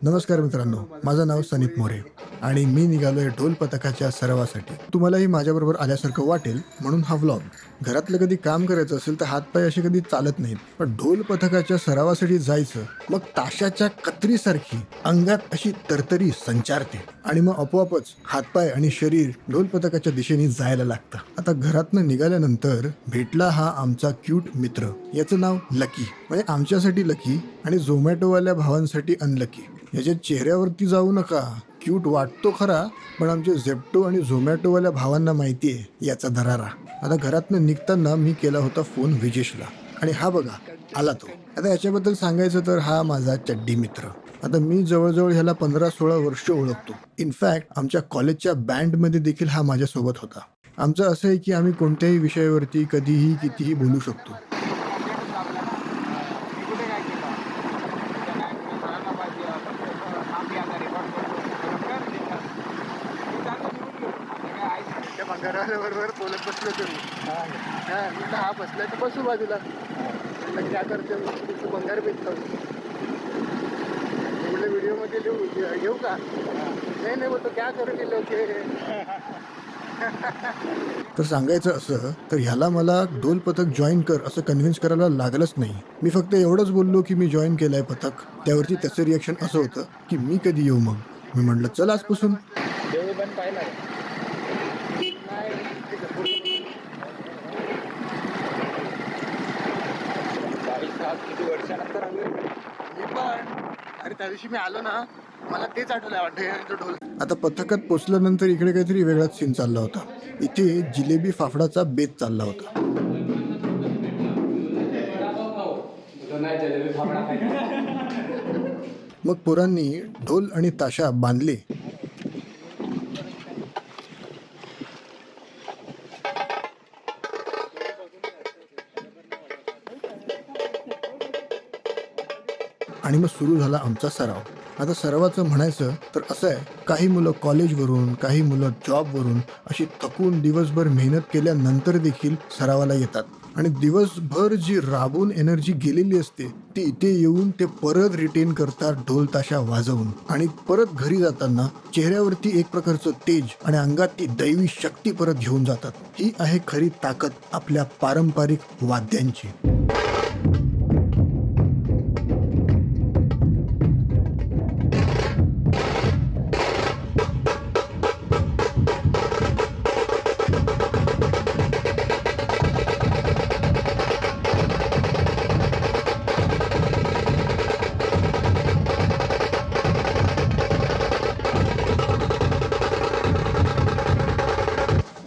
नमस्कार मित्रांनो, माझं नाव सनीप मोरे आणि मी निघालोय ढोल पथकाच्या सरावासाठी. तुम्हालाही माझ्याबरोबर आल्यासारखं वाटेल म्हणून हा व्लॉग. घरातलं कधी काम करायचं असेल तर हातपाय असे कधी चालत नाहीत, पण ढोल पथकाच्या सरावासाठी जायचं, मग ताशाच्या कत्रीसारखी अंगात अशी तरतरी संचारते आणि मग आपोआपच हातपाय आणि शरीर ढोल पथकाच्या दिशेने जायला लागतं. आता घरातनं निघाल्यानंतर भेटला हा आमचा क्यूट मित्र. याचं नाव लकी, म्हणजे आमच्यासाठी लकी आणि झोमॅटोवाल्या भावांसाठी अनलकी. याच्या चेहऱ्यावरती जाऊ नका, क्यूट वाटतो खरा, पण आमचे झेप्टो आणि झोमॅटोवाल्या भावांना माहिती आहे याचा दरारा. आता घरातनं निघताना मी केला होता फोन विजेशला आणि हा बघा आला तो. आता याच्याबद्दल सांगायचं तर हा माझा चड्डी मित्र. आता मी जवळजवळ ह्याला 15-16 वर्ष ओळखतो. इनफॅक्ट आमच्या कॉलेजच्या बँडमध्ये देखील हा माझ्यासोबत होता. आमचं असं आहे की आम्ही कोणत्याही विषयावरती कधीही कितीही बोलू शकतो. बरोबर बोलत बसलो तुम्ही. म्हटलं हा बसलाय तर बसू बाजूला. म्हटलं क्या करते बंगार बेचतो. म्हटलं व्हिडिओमध्ये घेऊ का? नाही नाही बोलतो क्या करू गेले होते. तर सांगायचं असं तर ह्याला मला ढोल पथक जॉईन कर असं कन्व्हिन्स करायला लागलंच नाही. मी फक्त एवढंच बोललो की मी जॉईन केलंय पथक. त्यावरती त्याचं रिॲक्शन असं होतं की मी कधी येऊ मग. मी म्हटलं चल आजपासून. पण पाहिला किती वर्षानंतर अरे त्या दिवशी मी आलो ना, मला तेच आठवलं वाटतं ढोल. आता पथकात पोचल्यानंतर इकडे काहीतरी वेगळाच सीन चालला होता. इथे जिलेबी फाफडाचा बेत चालला होता. मग पोरांनी ढोल आणि ताशा बांधले आणि मग सुरू झाला आमचा सराव. आता सरावाचं म्हणायचं तर असं आहे, काही मुलं कॉलेजवरून, काही मुलं जॉबवरून अशी थकून दिवसभर मेहनत केल्यानंतर देखील सरावाला येतात आणि दिवसभर जी राबून एनर्जी गेलेली असते ती इथे येऊन ते परत रिटेन करतात ढोल ताशा वाजवून. आणि परत घरी जाताना चेहऱ्यावरती एक प्रकारचं तेज आणि अंगात ती दैवी शक्ती परत घेऊन जातात. ही आहे खरी ताकद आपल्या पारंपरिक वाद्यांची.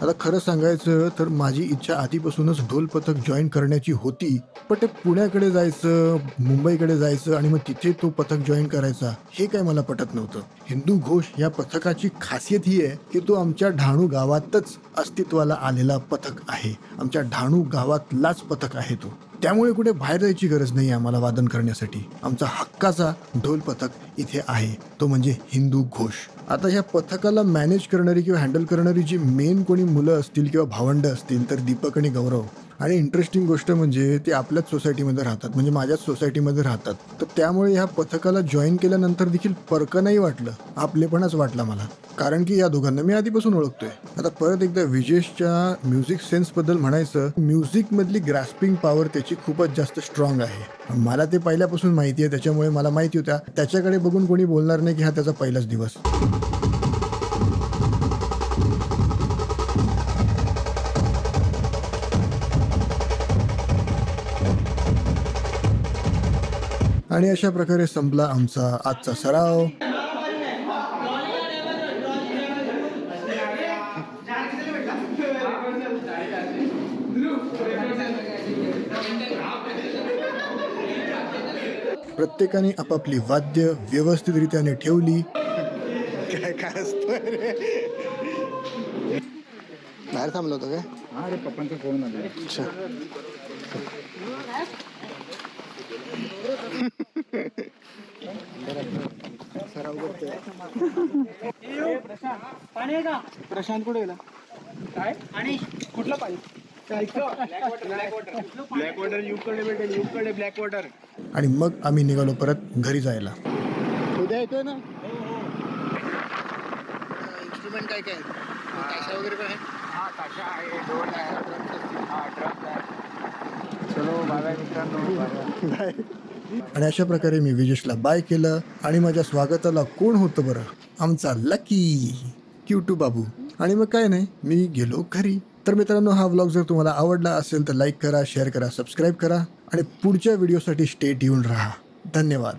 आता खरं सांगायचं तर माझी इच्छा आधीपासूनच ढोल पथक जॉईन करण्याची होती, पण ते पुण्याकडे जायचं, मुंबईकडे जायचं आणि मग तिथे तो पथक जॉईन करायचा हे काय मला पटत नव्हतं. हिंदू घोष या पथकाची खासियत ही आहे की तो आमच्या डहाणू गावातच अस्तित्वाला आलेला पथक आहे. आमच्या डहाणू गावातलाच पथक आहे तो. त्यामुळे कुठे बाहेर जायची गरज नाही आम्हाला वादन करण्यासाठी. आमचा हक्काचा ढोल पथक इथे आहे, तो म्हणजे हिंदू घोष. आता ह्या पथकाला मॅनेज करणारी किंवा हँडल करणारी जी मेन कोणी मुलं असतील किंवा भावंड असतील तर दीपक आणि गौरव. आणि इंटरेस्टिंग गोष्ट म्हणजे ते आपल्याच सोसायटीमध्ये राहतात, म्हणजे माझ्याच सोसायटीमध्ये राहतात. तर त्यामुळे ह्या पथकाला जॉईन केल्यानंतर देखील परकं नाही वाटलं, आपलेपणाच वाटला मला, कारण की या दोघांना मी आधीपासून ओळखतोय. आता परत एकदा विजेशच्या म्युझिक सेन्सबद्दल म्हणायचं, म्युझिकमधली ग्रॅस्पिंग पॉवर त्याची खूपच जास्त स्ट्रॉंग आहे. मला ते पहिल्यापासून माहिती आहे, त्याच्यामुळे मला माहिती होत्या त्याच्याकडे बघून कोणी बोलणार नाही की हा त्याचा पहिलाच दिवस. आणि अशा प्रकारे संपला आमचा आजचा सराव. प्रत्येकाने आपापली वाद्य व्यवस्थितरित्याने ठेवली. काय असतं रे? बाहेर थांबलो होतो काय? अरे पप्पांचा फोन आला. अच्छा. सराव करतोय. प्रशांत कुठे गेला? काय आणि कुठलं पाणी? ब्लॅक वॉटर युकडे भेटेल, युकडे ब्लॅक वॉटर. आणि मग आम्ही निघालो परत घरी जायला. उद्या येतोय ना इन्स्ट्रुमेंट काय काय ताशा वगैरे पण आहे हा ताशा आहे ढोल आहे हा ड्रम्स आहे चलो बाय बाय मित्रांनो आणि अशा प्रकारे मी विजेशला बाय केलं आणि माझ्या स्वागताला कोण होतं बरं, आमचा लकी क्यूटू बाबू. आणि मग काय नाही, मी गेलो घरी. तर मित्रांनो, हा व्लॉग जर तुम्हाला आवडला असेल तर लाईक करा, शेअर करा, सबस्क्राईब करा आणि पुढच्या व्हिडिओसाठी स्टे ट्यून राहा. धन्यवाद.